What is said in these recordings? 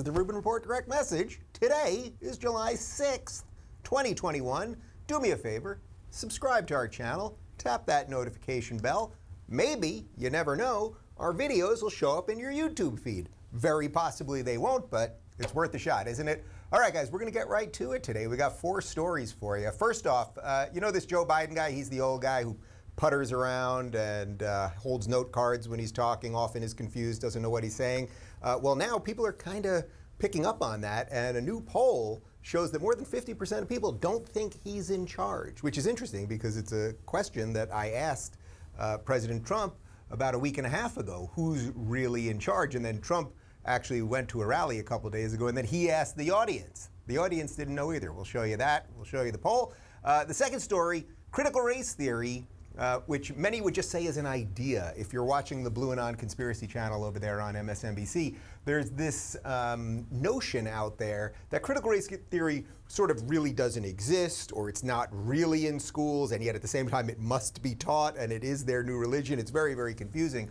is the Rubin Report Direct Message. Today is July 6th, 2021. Do me a favor, subscribe to our channel, tap that notification bell. Maybe, you never know, our videos will show up in your YouTube feed. Very possibly they won't, but it's worth a shot, isn't it? All right, guys, we're going to get right to it today. We got 4 stories for you. First off, you know this Joe Biden guy? He's the old guy who putters around and holds note cards when he's talking, often is confused, doesn't know what he's saying. Well, now people are kind of picking up on that, and a new poll shows that more than 50% of people don't think he's in charge, which is interesting because it's a question that I asked President Trump about a week and a half ago, who's really in charge? And then Trump actually went to a rally a couple of days ago, and then he asked the audience. The audience didn't know either. We'll show you that. We'll show you the poll. The second story, critical race theory, which many would just say is an idea. If you're watching the Blue Anon Conspiracy Channel over there on MSNBC, there's this notion out there that critical race theory sort of really doesn't exist, or it's not really in schools, and yet at the same time it must be taught, and it is their new religion. It's very, very confusing.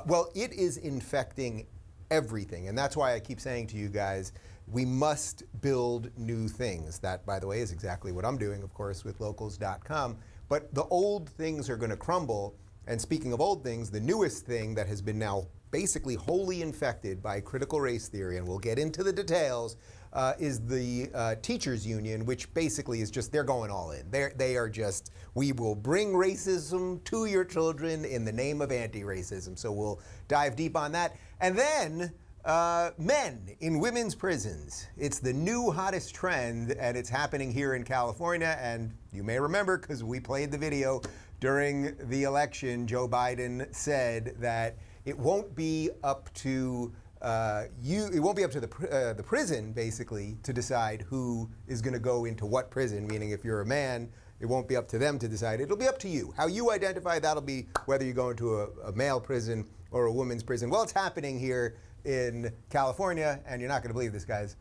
Well, it is infecting everything, and that's why I keep saying to you guys, we must build new things. That, by the way, is exactly what I'm doing, of course, with locals.com. But the old things are going to crumble. And speaking of old things, the newest thing that has been now basically wholly infected by critical race theory, and we'll get into the details, is the teachers union, which basically is just, they're going all in. They are just, we will bring racism to your children in the name of anti-racism. So we'll dive deep on that. And then men in women's prisons. It's the new hottest trend, and it's happening here in California. And you may remember, because we played the video during the election, Joe Biden said that it won't be up to the prison, basically, to decide who is going to go into what prison, meaning if you're a man, it won't be up to them to decide. It'll be up to you. How you identify, that'll be whether you go into a male prison or a women's prison. Well, it's happening here in California, and you're not going to believe this, guys.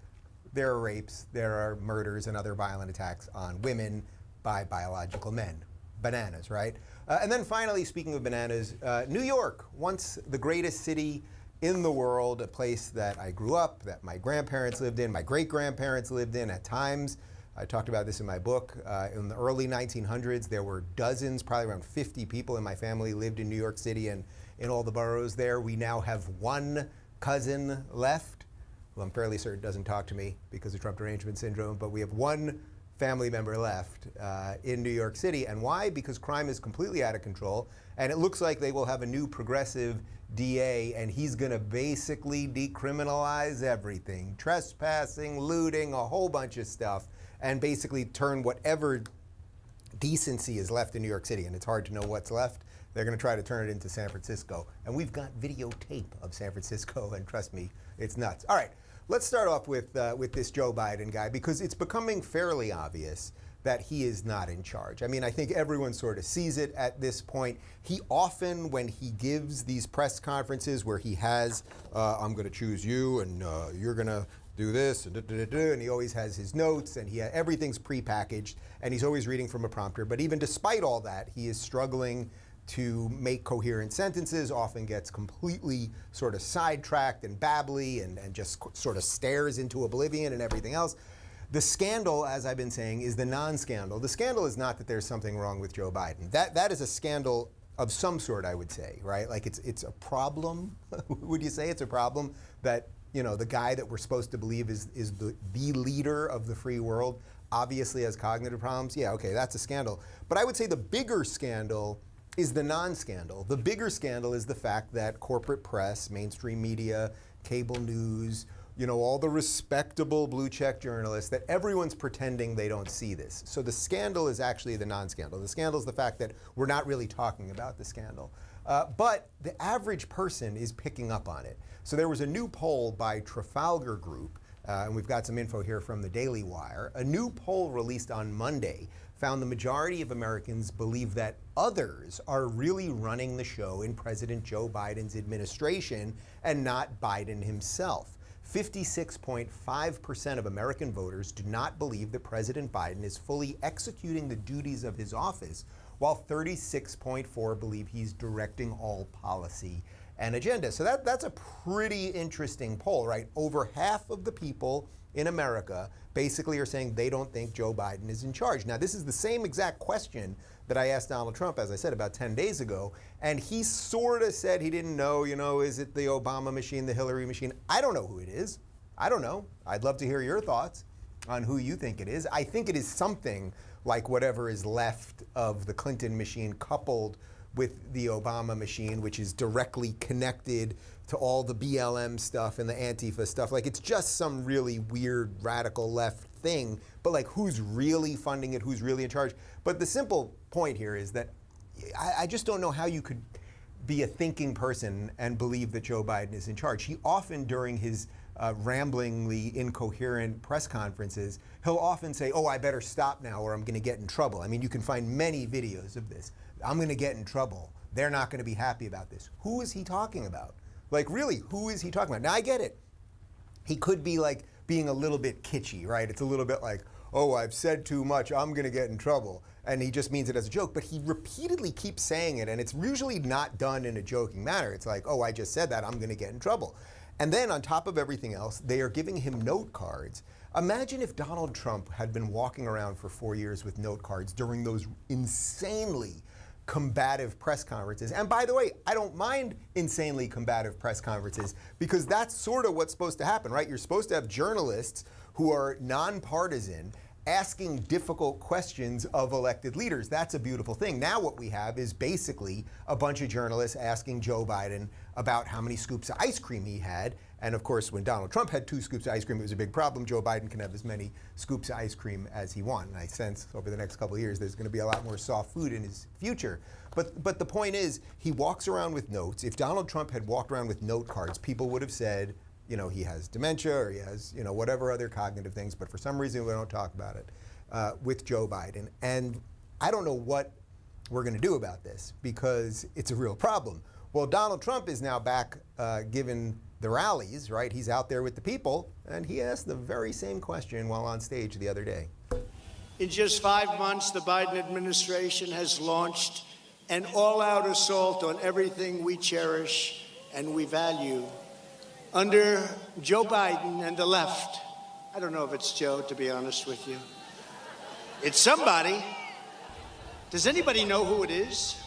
There are rapes, there are murders, and other violent attacks on women by biological men. Bananas, right? And then finally, speaking of bananas, New York, once the greatest city in the world, a place that I grew up, that my grandparents lived in, my great-grandparents lived in at times. I talked about this in my book. In the early 1900s, there were dozens, probably around 50 people in my family lived in New York City and in all the boroughs there. We now have one cousin left, who I'm fairly certain doesn't talk to me because of Trump derangement syndrome, but we have one family member left in New York City. And why? Because crime is completely out of control, and it looks like they will have a new progressive DA, and he's going to basically decriminalize everything. Trespassing, looting, a whole bunch of stuff, and basically turn whatever decency is left in New York City, and it's hard to know what's left. They're going to try to turn it into San Francisco. And we've got videotape of San Francisco, and trust me, it's nuts. All right, let's start off with this Joe Biden guy, because it's becoming fairly obvious that he is not in charge. I mean, I think everyone sort of sees it at this point. He often, when he gives these press conferences where he has, I'm going to choose you, and you're going to do this, and he always has his notes, and everything's prepackaged, and he's always reading from a prompter. But even despite all that, he is struggling to make coherent sentences, often gets completely sort of sidetracked and babbly and just sort of stares into oblivion and everything else. The scandal, as I've been saying, is the non-scandal. The scandal is not that there's something wrong with Joe Biden. That is a scandal of some sort, I would say, right? Like it's a problem. Would you say it's a problem that, you know, the guy that we're supposed to believe is the leader of the free world obviously has cognitive problems? Yeah, okay, that's a scandal. But I would say the bigger scandal is the non-scandal. The bigger scandal is the fact that corporate press, mainstream media, cable news, you know, all the respectable blue check journalists, that everyone's pretending they don't see this. So the scandal is actually the non-scandal. The scandal is the fact that we're not really talking about the scandal. But the average person is picking up on it. So there was a new poll by Trafalgar Group, and we've got some info here from the Daily Wire. A new poll released on Monday found the majority of Americans believe that others are really running the show in President Joe Biden's administration and not Biden himself. 56.5% of American voters do not believe that President Biden is fully executing the duties of his office, while 36.4% believe he's directing all policy and agenda. So that's a pretty interesting poll, right? Over half of the people in America basically are saying they don't think Joe Biden is in charge. Now, this is the same exact question that I asked Donald Trump, as I said, about 10 days ago, and he sort of said he didn't know, is it the Obama machine, the Hillary machine? I don't know who it is. I don't know. I'd love to hear your thoughts on who you think it is. I think it is something like whatever is left of the Clinton machine coupled with the Obama machine, which is directly connected to all the BLM stuff and the Antifa stuff. Like, it's just some really weird radical left thing, but like, who's really funding it, who's really in charge? But the simple point here is that I just don't know how you could be a thinking person and believe that Joe Biden is in charge. He often, during his ramblingly incoherent press conferences, he'll often say, oh, I better stop now or I'm going to get in trouble. I mean, you can find many videos of this. I'm going to get in trouble. They're not going to be happy about this. Who is he talking about? Like, really, who is he talking about? Now, I get it. He could be like being a little bit kitschy, right? It's a little bit like, oh, I've said too much, I'm going to get in trouble. And he just means it as a joke, but he repeatedly keeps saying it, and it's usually not done in a joking manner. It's like, oh, I just said that, I'm going to get in trouble. And then on top of everything else, they are giving him note cards. Imagine if Donald Trump had been walking around for 4 years with note cards during those insanely combative press conferences. And by the way, I don't mind insanely combative press conferences because that's sort of what's supposed to happen, right? You're supposed to have journalists who are nonpartisan asking difficult questions of elected leaders. That's a beautiful thing. Now what we have is basically a bunch of journalists asking Joe Biden about how many scoops of ice cream he had. And of course, when Donald Trump had 2 scoops of ice cream, it was a big problem. Joe Biden can have as many scoops of ice cream as he wants. And I sense over the next couple of years, there's going to be a lot more soft food in his future. But the point is, he walks around with notes. If Donald Trump had walked around with note cards, people would have said, he has dementia or he has, whatever other cognitive things. But for some reason, we don't talk about it with Joe Biden. And I don't know what we're going to do about this because it's a real problem. Well, Donald Trump is now back giving the rallies, right? He's out there with the people, and he asked the very same question while on stage the other day. In just 5 months, the Biden administration has launched an all-out assault on everything we cherish and we value. Under Joe Biden and the left, I don't know if it's Joe, to be honest with you. It's somebody. Does anybody know who it is?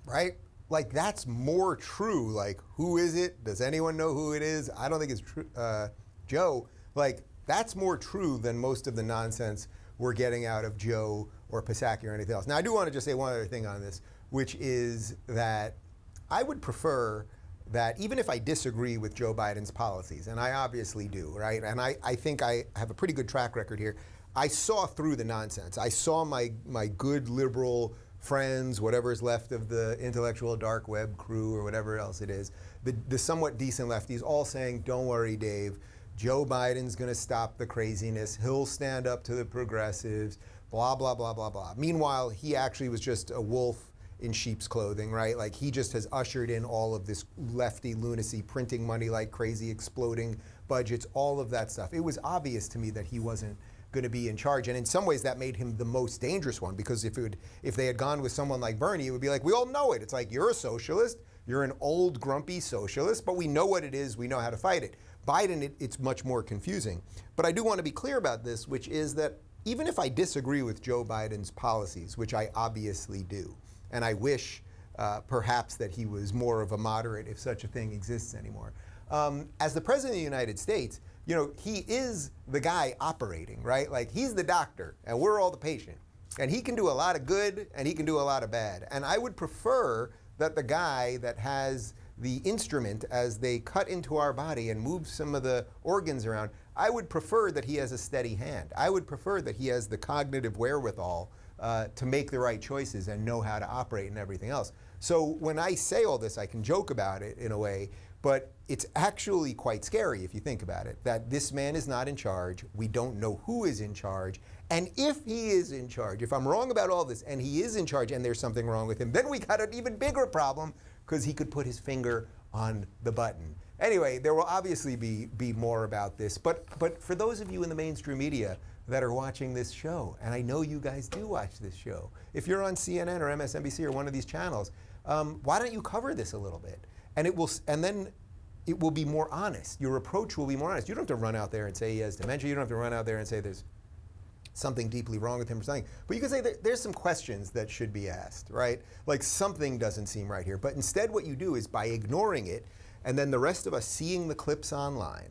Right? Like, that's more true. Like, who is it? Does anyone know who it is? I don't think it's true. Joe. Like, that's more true than most of the nonsense we're getting out of Joe or Psaki or anything else. Now, I do want to just say one other thing on this, which is that I would prefer that even if I disagree with Joe Biden's policies, and I obviously do, right? And I think I have a pretty good track record here. I saw through the nonsense. I saw my good liberal friends, whatever is left of the intellectual dark web crew or whatever else it is, the somewhat decent lefties all saying, don't worry, Dave, Joe Biden's going to stop the craziness. He'll stand up to the progressives, blah, blah, blah, blah, blah. Meanwhile, he actually was just a wolf in sheep's clothing, right? Like, he just has ushered in all of this lefty lunacy, printing money like crazy, exploding budgets, all of that stuff. It was obvious to me that he wasn't going to be in charge. And in some ways that made him the most dangerous one, because if they had gone with someone like Bernie, it would be like, we all know it. It's like, you're a socialist, you're an old grumpy socialist, but we know what it is, we know how to fight it. Biden, it's much more confusing. But I do want to be clear about this, which is that even if I disagree with Joe Biden's policies, which I obviously do, and I wish perhaps that he was more of a moderate, if such a thing exists anymore. As the President of the United States, he is the guy operating, right? Like, he's the doctor and we're all the patient. And he can do a lot of good and he can do a lot of bad. And I would prefer that the guy that has the instrument as they cut into our body and move some of the organs around, I would prefer that he has a steady hand. I would prefer that he has the cognitive wherewithal to make the right choices and know how to operate and everything else. So when I say all this, I can joke about it in a way, but it's actually quite scary if you think about it, that this man is not in charge. We don't know who is in charge. And if he is in charge, if I'm wrong about all this and he is in charge and there's something wrong with him, then we got an even bigger problem because he could put his finger on the button. Anyway, there will obviously be more about this, but for those of you in the mainstream media that are watching this show, and I know you guys do watch this show, if you're on CNN or MSNBC or one of these channels, why don't you cover this a little bit? And then it will be more honest. Your approach will be more honest. You don't have to run out there and say he has dementia. You don't have to run out there and say there's something deeply wrong with him or something. But you can say there's some questions that should be asked, right? Like something doesn't seem right here. But instead what you do is by ignoring it, and then the rest of us seeing the clips online,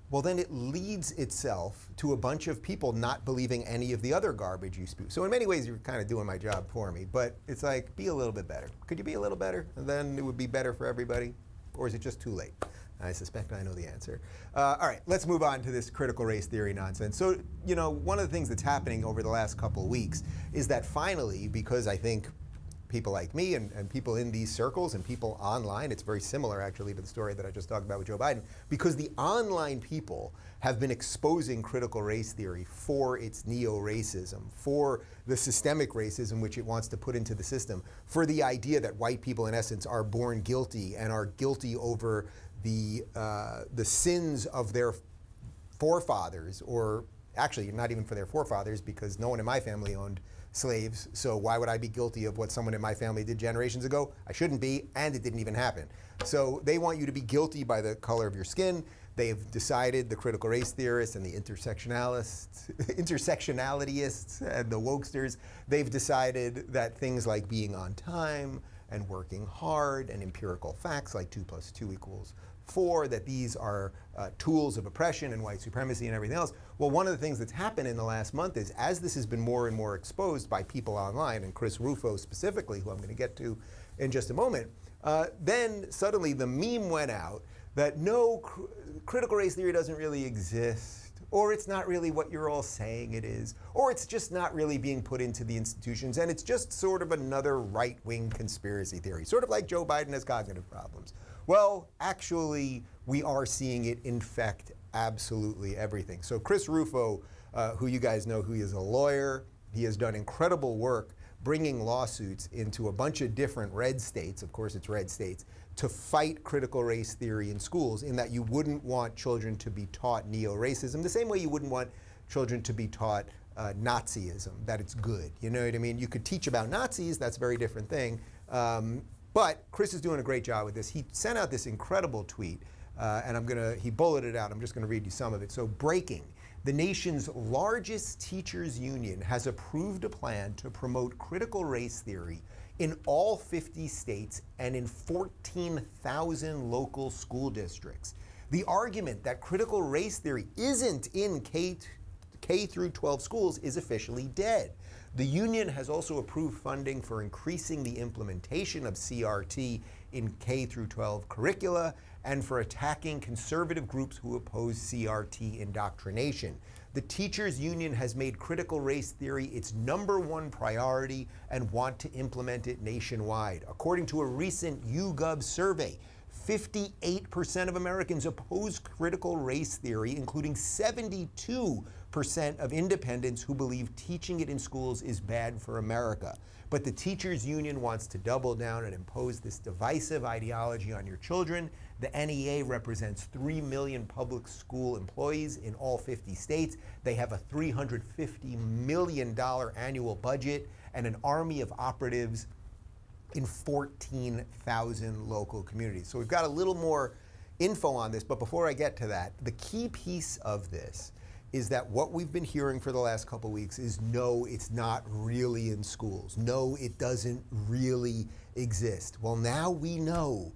well then it leads itself to a bunch of people not believing any of the other garbage you spew. So in many ways you're kind of doing my job for me, but it's like, be a little bit better. Could you be a little better? And then it would be better for everybody? Or is it just too late? I suspect I know the answer. All right, let's move on to this critical race theory nonsense. So, you know, one of the things that's happening over the last couple of weeks is that finally, because I think people like me and people in these circles and people online, it's very similar actually to the story that I just talked about with Joe Biden, because the online people have been exposing critical race theory for its neo-racism, for the systemic racism which it wants to put into the system, for the idea that white people in essence are born guilty and are guilty over the sins of their forefathers, or actually not even for their forefathers, because no one in my family owned slaves, so why would I be guilty of what someone in my family did generations ago? I shouldn't be, and it didn't even happen. So they want you to be guilty by the color of your skin. They've decided, the critical race theorists and the intersectionalists and the wokesters, they've decided that things like being on time and working hard and empirical facts like 2 + 2 = 4, that these are tools of oppression and white supremacy and everything else. Well, one of the things that's happened in the last month is, as this has been more and more exposed by people online, and Chris Rufo specifically, who I'm going to get to in just a moment, then suddenly the meme went out that no, critical race theory doesn't really exist, or it's not really what you're all saying it is, or it's just not really being put into the institutions, and it's just sort of another right-wing conspiracy theory, sort of like Joe Biden has cognitive problems. Well, actually, we are seeing it infect absolutely everything. So Chris Rufo, who you guys know, who is a lawyer, he has done incredible work bringing lawsuits into a bunch of different red states, of course it's red states, to fight critical race theory in schools, in that you wouldn't want children to be taught neo-racism, the same way you wouldn't want children to be taught Nazism, that it's good. You know what I mean? You could teach about Nazis, that's a very different thing. But Chris is doing a great job with this. He sent out this incredible tweet, and he bulleted out. I'm just gonna read you some of it. So, breaking. The nation's largest teachers union has approved a plan to promote critical race theory in all 50 states and in 14,000 local school districts. The argument that critical race theory isn't in K through 12 schools is officially dead. The union has also approved funding for increasing the implementation of CRT in K through 12 curricula and for attacking conservative groups who oppose CRT indoctrination. The teachers union has made critical race theory its #1 priority and want to implement it nationwide. According to a recent YouGov survey, 58% of Americans oppose critical race theory, including 72% of independents who believe teaching it in schools is bad for America. But the teachers union wants to double down and impose this divisive ideology on your children. The NEA represents 3 million public school employees in all 50 states. They have a $350 million annual budget and an army of operatives in 14,000 local communities. So we've got a little more info on this, but before I get to that, the key piece of this is that what we've been hearing for the last couple weeks is no, it's not really in schools. No, it doesn't really exist. Well, now we know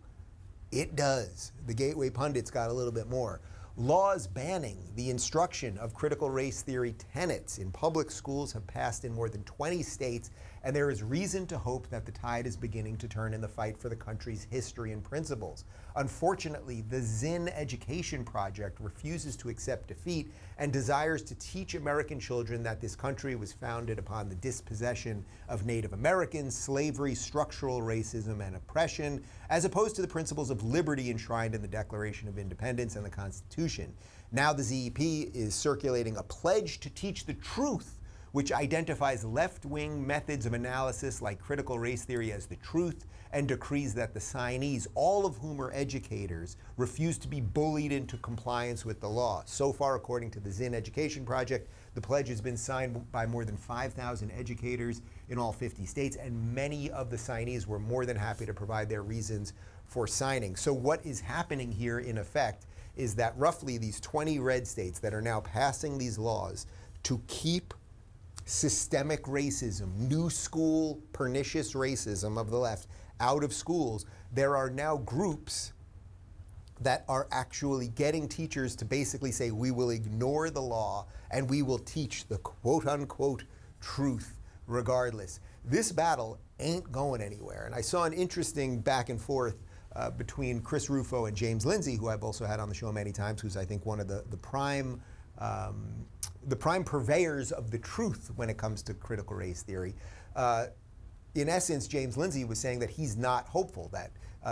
it does. The Gateway pundits got a little bit more. Laws banning the instruction of critical race theory tenets in public schools have passed in more than 20 states, and there is reason to hope that the tide is beginning to turn in the fight for the country's history and principles. Unfortunately, the Zinn Education Project refuses to accept defeat and desires to teach American children that this country was founded upon the dispossession of Native Americans, slavery, structural racism, and oppression, as opposed to the principles of liberty enshrined in the Declaration of Independence and the Constitution. Now the ZEP is circulating a pledge to teach the truth, which identifies left-wing methods of analysis like critical race theory as the truth, and decrees that the signees, all of whom are educators, refuse to be bullied into compliance with the law. So far, according to the Zinn Education Project, the pledge has been signed by more than 5,000 educators in all 50 states, and many of the signees were more than happy to provide their reasons for signing. So what is happening here, in effect, is that roughly these 20 red states that are now passing these laws to keep systemic racism, new school, pernicious racism of the left out of schools, there are now groups that are actually getting teachers to basically say, we will ignore the law and we will teach the quote-unquote truth regardless. This battle ain't going anywhere. And I saw an interesting back and forth between Chris Rufo and James Lindsay, who I've also had on the show many times, who's I think one of the prime purveyors of the truth when it comes to critical race theory. In essence, James Lindsay was saying that he's not hopeful that,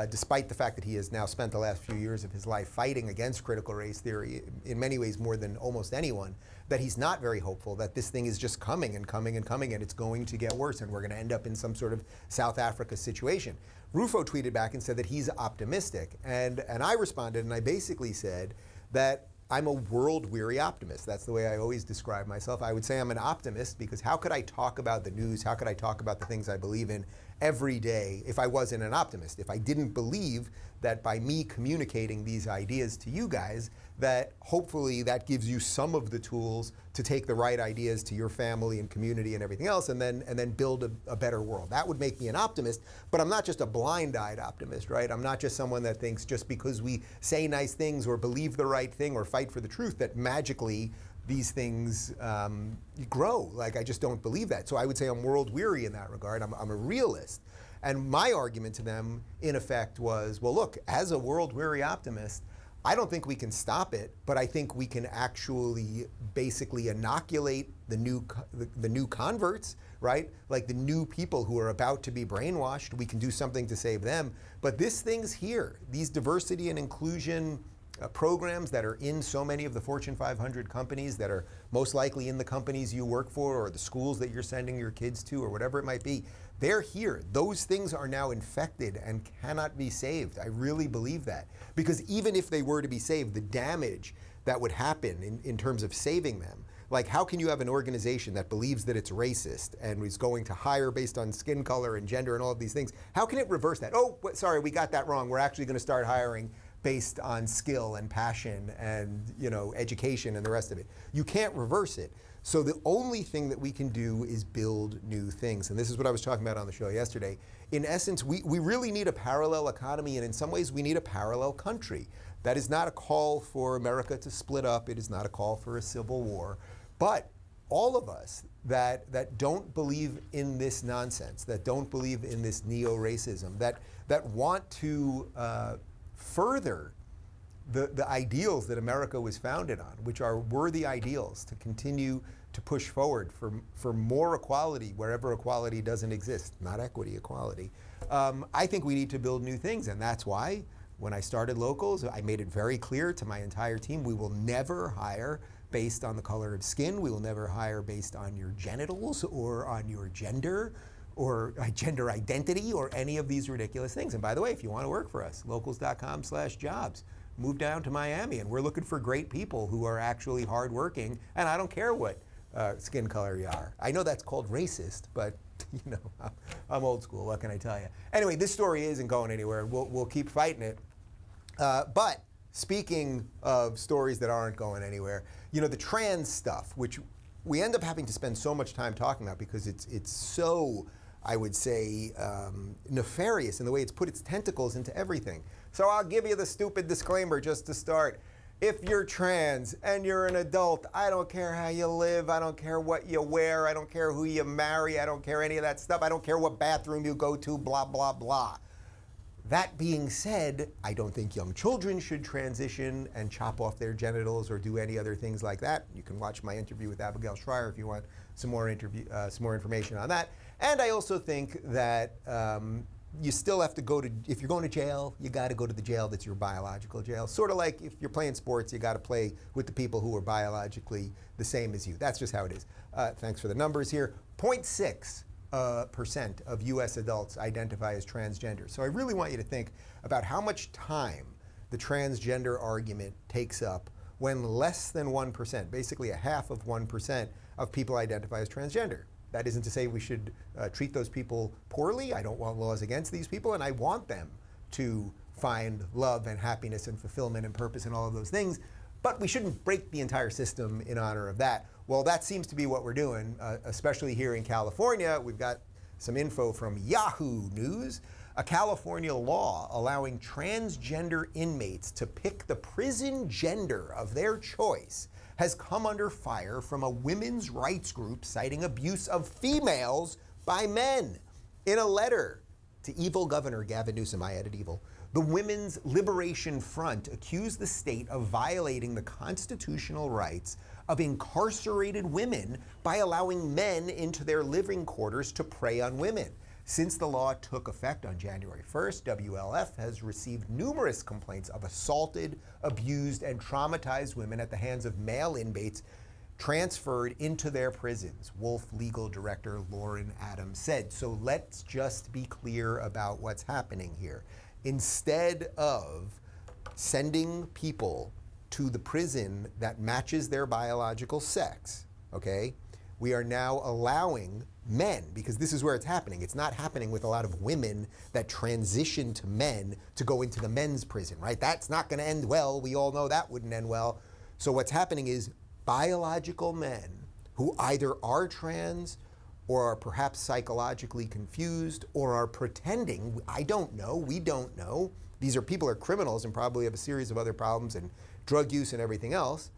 despite the fact that he has now spent the last few years of his life fighting against critical race theory, in many ways more than almost anyone, that he's not very hopeful that this thing is just coming and coming and coming, and it's going to get worse, and we're going to end up in some sort of South Africa situation. Rufo tweeted back and said that he's optimistic, and I responded, and I basically said that I'm a world-weary optimist. That's the way I always describe myself. I would say I'm an optimist because how could I talk about the news, how could I talk about the things I believe in every day if I wasn't an optimist, if I didn't believe that by me communicating these ideas to you guys, that hopefully that gives you some of the tools to take the right ideas to your family and community and everything else, and then build a better world. That would make me an optimist, but I'm not just a blind-eyed optimist, right? I'm not just someone that thinks just because we say nice things or believe the right thing or fight for the truth that magically these things grow. Like, I just don't believe that. So I would say I'm world weary in that regard. I'm a realist. And my argument to them, in effect, was, well, look, as a world weary optimist, I don't think we can stop it, but I think we can actually basically inoculate the new converts, right? Like the new people who are about to be brainwashed. We can do something to save them. But this thing's here. These diversity and inclusion programs that are in so many of the Fortune 500 companies, that are most likely in the companies you work for or the schools that you're sending your kids to or whatever it might be, they're here. Those things are now infected and cannot be saved. I really believe that. Because even if they were to be saved, the damage that would happen in terms of saving them, like how can you have an organization that believes that it's racist and is going to hire based on skin color and gender and all of these things? How can it reverse that? Oh, sorry, we got that wrong. We're actually going to start hiring based on skill and passion and, you know, education and the rest of it. You can't reverse it. So the only thing that we can do is build new things. And this is what I was talking about on the show yesterday. In essence, we really need a parallel economy, and in some ways we need a parallel country. That is not a call for America to split up. It is not a call for a civil war. But all of us that don't believe in this nonsense, that don't believe in this neo-racism, that want to further the ideals that America was founded on, which are worthy ideals to continue to push forward for more equality wherever equality doesn't exist, not equity, equality. I think we need to build new things, and that's why when I started Locals, I made it very clear to my entire team, we will never hire based on the color of skin, we will never hire based on your genitals or on your gender or gender identity or any of these ridiculous things. And by the way, if you want to work for us, locals.com/jobs. Move down to Miami, and we're looking for great people who are actually hardworking, and I don't care what skin color you are. I know that's called racist, but you know, I'm old school, what can I tell you? Anyway, this story isn't going anywhere. We'll keep fighting it. But speaking of stories that aren't going anywhere, you know, the trans stuff, which we end up having to spend so much time talking about because it's so, I would say, nefarious in the way it's put its tentacles into everything. So I'll give you the stupid disclaimer just to start. If you're trans and you're an adult, I don't care how you live, I don't care what you wear, I don't care who you marry, I don't care any of that stuff, I don't care what bathroom you go to, blah, blah, blah. That being said, I don't think young children should transition and chop off their genitals or do any other things like that. You can watch my interview with Abigail Schreier if you want some more information on that. And I also think that you still have to go to, if you're going to jail, you got to go to the jail that's your biological jail. Sort of like if you're playing sports, you got to play with the people who are biologically the same as you. That's just how it is. Thanks for the numbers here. 0.6% of US adults identify as transgender. So I really want you to think about how much time the transgender argument takes up when less than 1%, basically a half of 1% of people identify as transgender. That isn't to say we should treat those people poorly. I don't want laws against these people, and I want them to find love and happiness and fulfillment and purpose and all of those things. But we shouldn't break the entire system in honor of that. Well, that seems to be what we're doing, especially here in California. We've got some info from Yahoo News. A California law allowing transgender inmates to pick the prison gender of their choice has come under fire from a women's rights group citing abuse of females by men. In a letter to evil Governor Gavin Newsom, I added evil, the Women's Liberation Front accused the state of violating the constitutional rights of incarcerated women by allowing men into their living quarters to prey on women. Since the law took effect on January 1st, WLF has received numerous complaints of assaulted, abused, and traumatized women at the hands of male inmates transferred into their prisons, Wolf Legal Director Lauren Adams said. So let's just be clear about what's happening here. Instead of sending people to the prison that matches their biological sex, okay, we are now allowing men, because this is where it's happening. It's not happening with a lot of women that transition to men to go into the men's prison, right? That's not going to end well. We all know that wouldn't end well. So what's happening is biological men who either are trans or are perhaps psychologically confused or are pretending, I don't know, we don't know. These are people are criminals and probably have a series of other problems and drug use and everything else.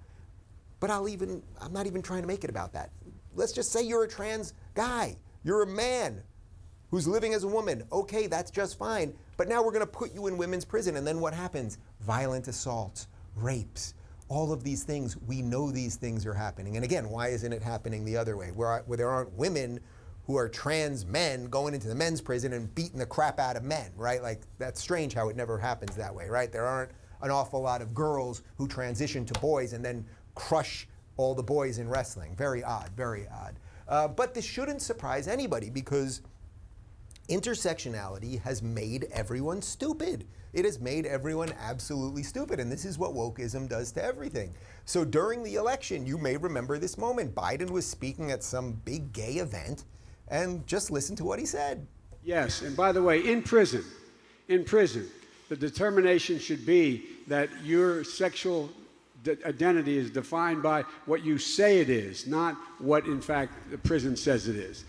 But I'm not even trying to make it about that. Let's just say you're a trans guy. You're a man who's living as a woman. Okay, that's just fine. But now we're going to put you in women's prison. And then what happens? Violent assaults, rapes, all of these things. We know these things are happening. And again, why isn't it happening the other way? Where there aren't women who are trans men going into the men's prison and beating the crap out of men, right? Like, that's strange how it never happens that way, right? There aren't an awful lot of girls who transition to boys and then crush all the boys in wrestling. Very odd, very odd. But this shouldn't surprise anybody because intersectionality has made everyone stupid. It has made everyone absolutely stupid, and this is what wokeism does to everything. So during the election, you may remember this moment. Biden was speaking at some big gay event, and just listen to what he said. Yes, and by the way, in prison, the determination should be that your sexual identity is defined by what you say it is, not what, in fact, the prison says it is.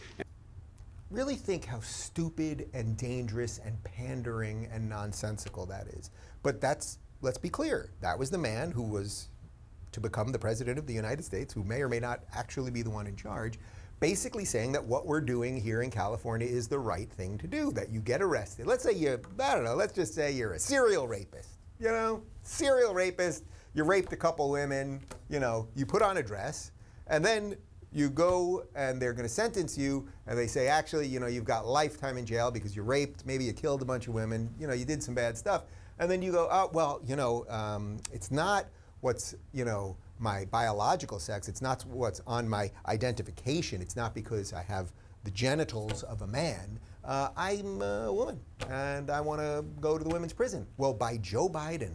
Really think how stupid and dangerous and pandering and nonsensical that is. But let's be clear, that was the man who was to become the president of the United States, who may or may not actually be the one in charge, basically saying that what we're doing here in California is the right thing to do, that you get arrested. Let's say let's just say you're a serial rapist, serial rapist. You raped a couple women, you put on a dress, and then you go and they're going to sentence you, and they say, actually, you've got lifetime in jail because you raped, maybe you killed a bunch of women, you did some bad stuff. And then you go, oh, well, it's not what's, my biological sex, it's not what's on my identification, it's not because I have the genitals of a man. I'm a woman, and I want to go to the women's prison. Well, by Joe Biden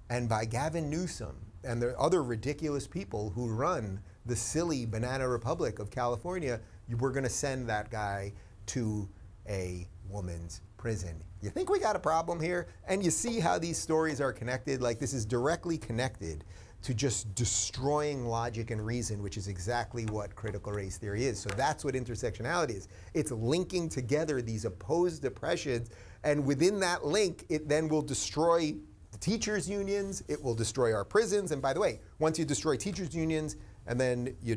and by Gavin Newsom and the other ridiculous people who run the silly banana republic of California, we're going to send that guy to a woman's prison. You think we got a problem here? And you see how these stories are connected? Like, this is directly connected to just destroying logic and reason, which is exactly what critical race theory is. So that's what intersectionality is. It's linking together these opposed oppressions, and within that link, it then will destroy the teachers' unions, it will destroy our prisons, and by the way, once you destroy teachers' unions, and then you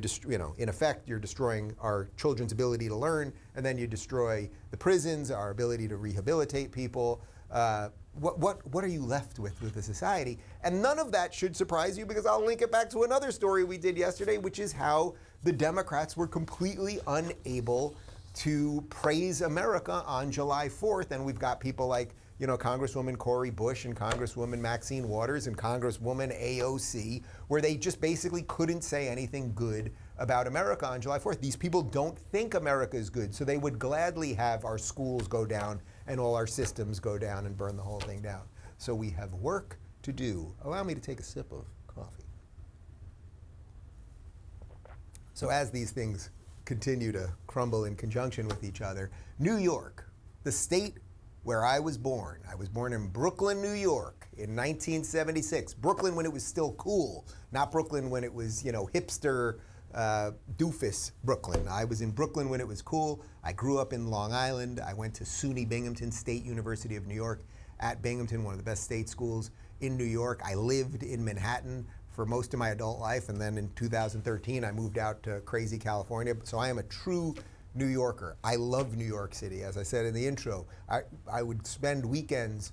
in effect, you're destroying our children's ability to learn, and then you destroy the prisons, our ability to rehabilitate people. What are you left with a society? And none of that should surprise you, because I'll link it back to another story we did yesterday, which is how the Democrats were completely unable to praise America on July 4th. And we've got people like, Congresswoman Cori Bush and Congresswoman Maxine Waters and Congresswoman AOC, where they just basically couldn't say anything good about America on July 4th. These people don't think America is good, so they would gladly have our schools go down and all our systems go down and burn the whole thing down. So we have work to do. Allow me to take a sip of coffee. So as these things continue to crumble in conjunction with each other, New York, the state where I was born in Brooklyn, New York in 1976. Brooklyn when it was still cool, not Brooklyn when it was, hipster doofus Brooklyn. I was in Brooklyn when it was cool. I grew up in Long Island. I went to SUNY Binghamton, State University of New York at Binghamton, one of the best state schools in New York. I lived in Manhattan for most of my adult life, and then in 2013 I moved out to crazy California. So I am a true New Yorker. I love New York City. As I said in the intro, I would spend weekends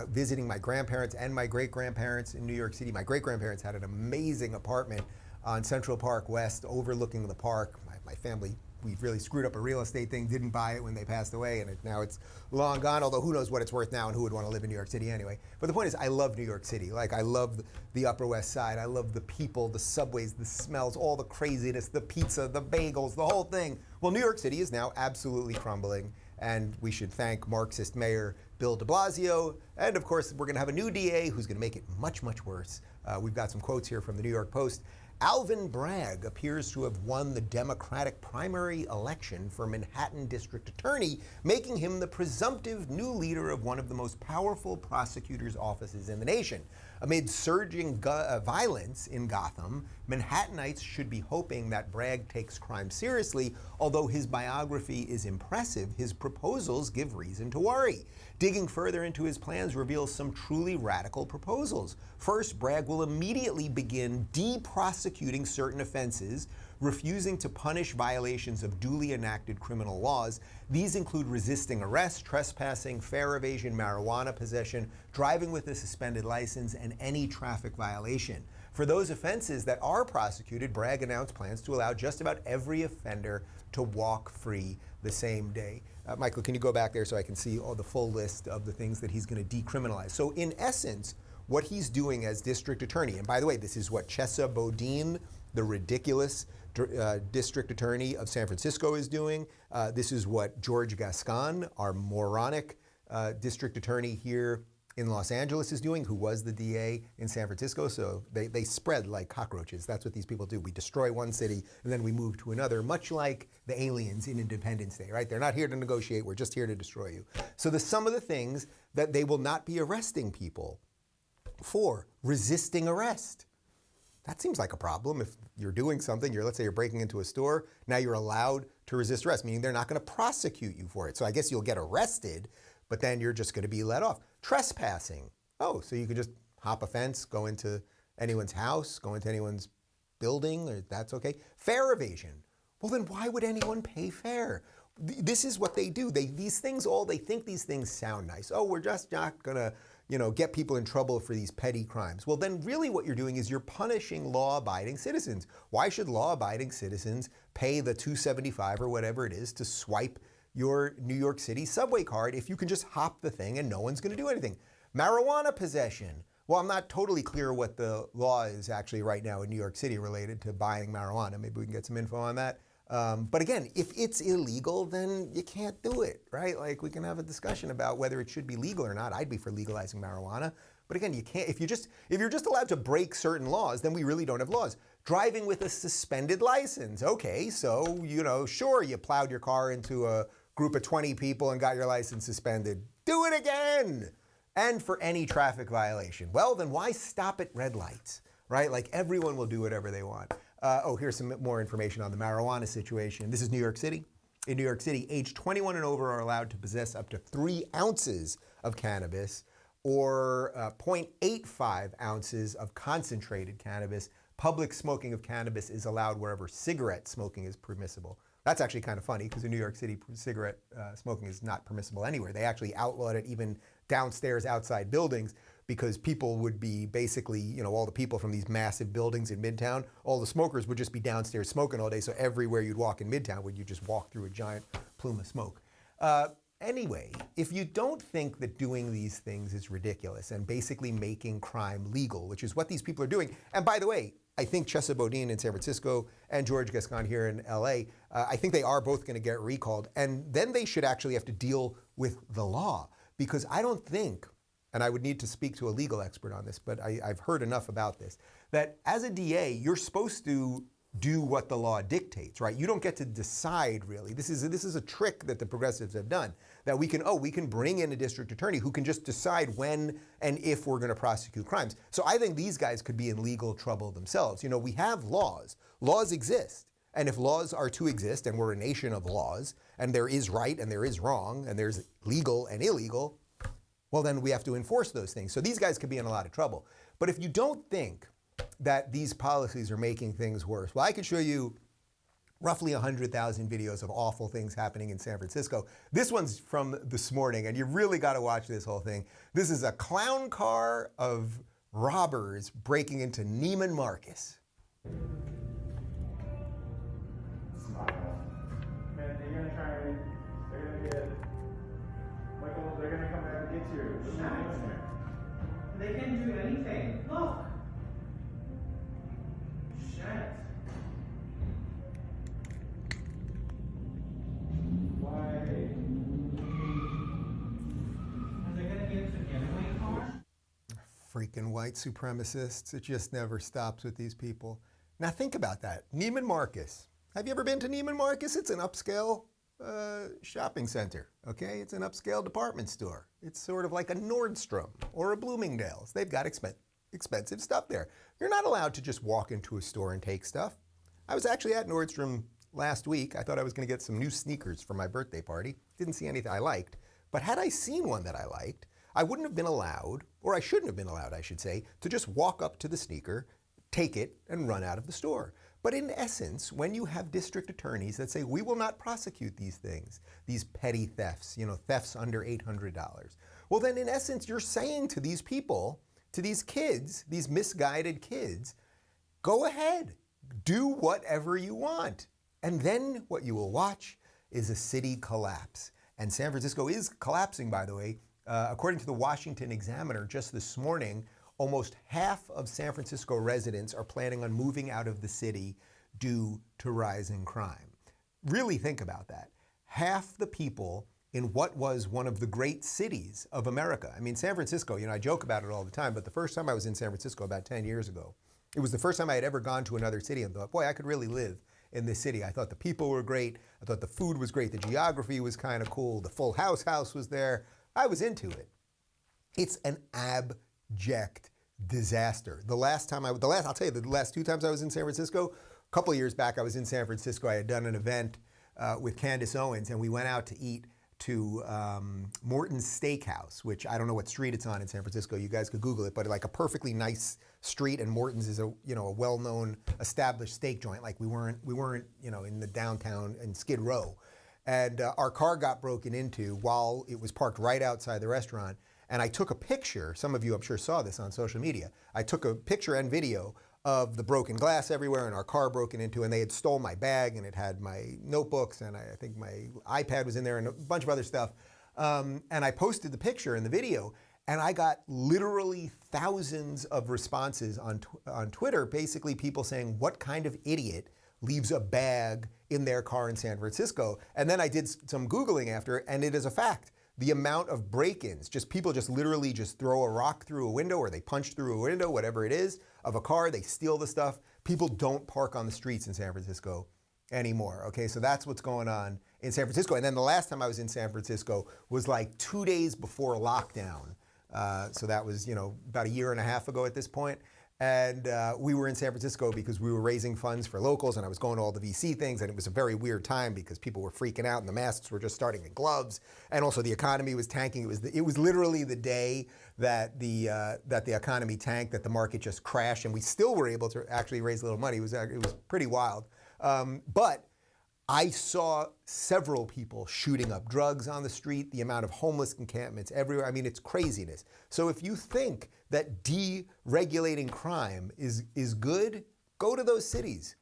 visiting my grandparents and my great-grandparents in New York City. My great-grandparents had an amazing apartment on Central Park West overlooking the park. My family, we really screwed up a real estate thing, didn't buy it when they passed away, and now it's long gone, although who knows what it's worth now and who would want to live in New York City anyway. But the point is, I love New York City. Like, I love the Upper West Side. I love the people, the subways, the smells, all the craziness, the pizza, the bagels, the whole thing. Well, New York City is now absolutely crumbling, and we should thank Marxist Mayor Bill de Blasio. And of course, we're going to have a new DA who's going to make it much, much worse. We've got some quotes here from the New York Post. Alvin Bragg appears to have won the Democratic primary election for Manhattan District Attorney, making him the presumptive new leader of one of the most powerful prosecutors' offices in the nation. Amid surging violence in Gotham, Manhattanites should be hoping that Bragg takes crime seriously. Although his biography is impressive, his proposals give reason to worry. Digging further into his plans reveals some truly radical proposals. First, Bragg will immediately begin de-prosecuting certain offenses, refusing to punish violations of duly enacted criminal laws. These include resisting arrest, trespassing, fare evasion, marijuana possession, driving with a suspended license, and any traffic violation. For those offenses that are prosecuted, Bragg announced plans to allow just about every offender to walk free the same day. Michael, can you go back there so I can see all the full list of the things that he's going to decriminalize? So in essence, what he's doing as district attorney, and by the way, this is what Chesa Boudin, the ridiculous district attorney of San Francisco, is doing. This is what George Gascon, our moronic district attorney here in Los Angeles, is doing, who was the DA in San Francisco. So they spread like cockroaches. That's what these people do. We destroy one city and then we move to another, much like the aliens in Independence Day, right? They're not here to negotiate. We're just here to destroy you. So some of the things that they will not be arresting people for: resisting arrest. That seems like a problem. If you're doing something, let's say you're breaking into a store, now you're allowed to resist arrest, meaning they're not going to prosecute you for it. So I guess you'll get arrested, but then you're just going to be let off. Trespassing. Oh, so you could just hop a fence, go into anyone's house, go into anyone's building, or that's okay. Fare evasion. Well, then why would anyone pay fare? This is what they do. They think these things sound nice. Oh, we're just not going to, get people in trouble for these petty crimes. Well, then really what you're doing is you're punishing law-abiding citizens. Why should law-abiding citizens pay the $2.75 or whatever it is to swipe your New York City subway card if you can just hop the thing and no one's going to do anything? Marijuana possession. Well, I'm not totally clear what the law is actually right now in New York City related to buying marijuana. Maybe we can get some info on that. But again, if it's illegal, then you can't do it, right? Like, we can have a discussion about whether it should be legal or not. I'd be for legalizing marijuana. But again, you can't, if you're just allowed to break certain laws, then we really don't have laws. Driving with a suspended license. Okay, so, sure, you plowed your car into a group of 20 people and got your license suspended. Do it again! And for any traffic violation. Well, then why stop at red lights, right? Like, everyone will do whatever they want. Here's some more information on the marijuana situation. This is New York City. In New York City, age 21 and over are allowed to possess up to 3 ounces of cannabis, or 0.85 ounces of concentrated cannabis. Public smoking of cannabis is allowed wherever cigarette smoking is permissible. That's actually kind of funny, because in New York City, cigarette smoking is not permissible anywhere. They actually outlawed it even downstairs outside buildings. because people would be basically, you know, all the people from these massive buildings in Midtown, all the smokers would just be downstairs smoking all day. So everywhere you'd walk in Midtown, would you just walk through a giant plume of smoke. Anyway, if you don't think that doing these things is ridiculous and basically making crime legal, which is what these people are doing, and by the way, I think Chesa Boudin in San Francisco and George Gascon here in LA, I think they are both going to get recalled, and then they should actually have to deal with the law, because I don't think, and I would need to speak to a legal expert on this, but I've heard enough about this, that as a DA, you're supposed to do what the law dictates, right? You don't get to decide, really. This is a trick that the progressives have done, that we can bring in a district attorney who can just decide when and if we're going to prosecute crimes. So I think these guys could be in legal trouble themselves. You know, we have laws. Laws exist. And if laws are to exist, and we're a nation of laws, and there is right and there is wrong, and there's legal and illegal, well, then we have to enforce those things. So these guys could be in a lot of trouble. But if you don't think that these policies are making things worse, well, I could show you roughly 100,000 videos of awful things happening in San Francisco. This one's from this morning, and you really got to watch this whole thing. This is a clown car of robbers breaking into Neiman Marcus. Man, they're gonna try and they're gonna get Michael, they're gonna come back and get you. They can do anything. Look. Shit. Why? Are they gonna get to the getaway car? Freaking white supremacists. It just never stops with these people. Now think about that. Neiman Marcus. Have you ever been to Neiman Marcus? It's an upscale shopping center, okay? It's an upscale department store. It's sort of like a Nordstrom or a Bloomingdale's. They've got expensive stuff there. You're not allowed to just walk into a store and take stuff. I was actually at Nordstrom last week. I thought I was going to get some new sneakers for my birthday party. Didn't see anything I liked. But had I seen one that I liked, I wouldn't have been allowed, or I shouldn't have been allowed, I should say, to just walk up to the sneaker, take it, and run out of the store. But in essence, when you have district attorneys that say, we will not prosecute these things, these petty thefts, you know, thefts under $800, well then in essence, you're saying to these people, to these kids, these misguided kids, go ahead, do whatever you want. And then what you will watch is a city collapse. And San Francisco is collapsing, by the way. According to the Washington Examiner, just this morning, almost half of San Francisco residents are planning on moving out of the city due to rising crime. Really think about that. Half the people in what was one of the great cities of America. I mean, San Francisco, you know, I joke about it all the time, but the first time I was in San Francisco about 10 years ago, it was the first time I had ever gone to another city and thought, boy, I could really live in this city. I thought the people were great. I thought the food was great. The geography was kind of cool. The Full House was there. I was into it. It's an abject disaster. I'll tell you, the last two times I was in San Francisco, a couple of years back, I was in San Francisco. I had done an event with Candace Owens, and we went out to eat to Morton's Steakhouse, which I don't know what street it's on in San Francisco. You guys could Google it, but like a perfectly nice street, and Morton's is a well-known established steak joint. Like we weren't in the downtown in Skid Row, and our car got broken into while it was parked right outside the restaurant. And I took a picture. Some of you, I'm sure, saw this on social media. I took a picture and video of the broken glass everywhere and our car broken into, and they had stole my bag, and it had my notebooks, and I think my iPad was in there, and a bunch of other stuff. And I posted the picture and the video, and I got literally thousands of responses on Twitter, basically people saying, what kind of idiot leaves a bag in their car in San Francisco? And then I did some Googling after, and it is a fact. The amount of break-ins, just people just literally just throw a rock through a window, or they punch through a window, whatever it is, of a car, they steal the stuff. People don't park on the streets in San Francisco anymore, okay? So that's what's going on in San Francisco. And then the last time I was in San Francisco was like 2 days before lockdown. So that was, about a year and a half ago at this point. And we were in San Francisco because we were raising funds for locals, and I was going to all the VC things, and it was a very weird time because people were freaking out and the masks were just starting in gloves, and also the economy was tanking. It was literally the day that the economy tanked, that the market just crashed, and we still were able to actually raise a little money. It was pretty wild. But I saw several people shooting up drugs on the street, the amount of homeless encampments everywhere. I mean, it's craziness. So if you think that deregulating crime is good, go to those cities.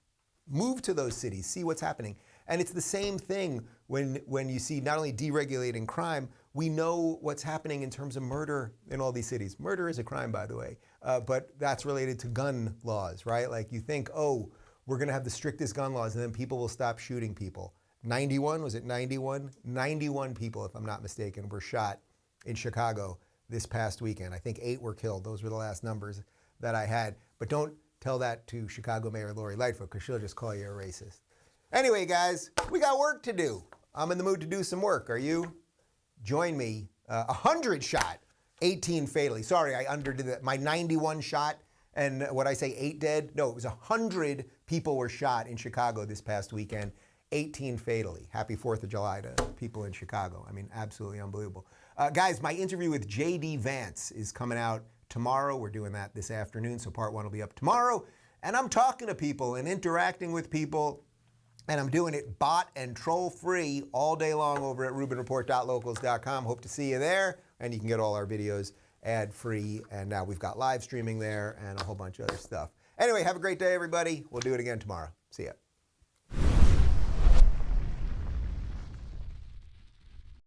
Move to those cities, see what's happening. And it's the same thing when you see not only deregulating crime, we know what's happening in terms of murder in all these cities. Murder is a crime, by the way, but that's related to gun laws, right? Like you think, oh, we're gonna have the strictest gun laws and then people will stop shooting people. 91, was it 91? 91 people, if I'm not mistaken, were shot in Chicago this past weekend. I think 8 were killed. Those were the last numbers that I had. But don't tell that to Chicago Mayor Lori Lightfoot because she'll just call you a racist. Anyway, guys, we got work to do. I'm in the mood to do some work. Are you? Join me. 100 shot, 18 fatally. Sorry, I underdid that. My 91 shot and what I say 8 dead? No, it was 100 people were shot in Chicago this past weekend, 18 fatally. Happy 4th of July to people in Chicago. I mean, absolutely unbelievable. Guys, my interview with J.D. Vance is coming out tomorrow. We're doing that this afternoon, so part 1 will be up tomorrow. And I'm talking to people and interacting with people. And I'm doing it bot and troll free all day long over at rubinreport.locals.com. Hope to see you there. And you can get all our videos ad free. And now we've got live streaming there and a whole bunch of other stuff. Anyway, have a great day, everybody. We'll do it again tomorrow. See ya.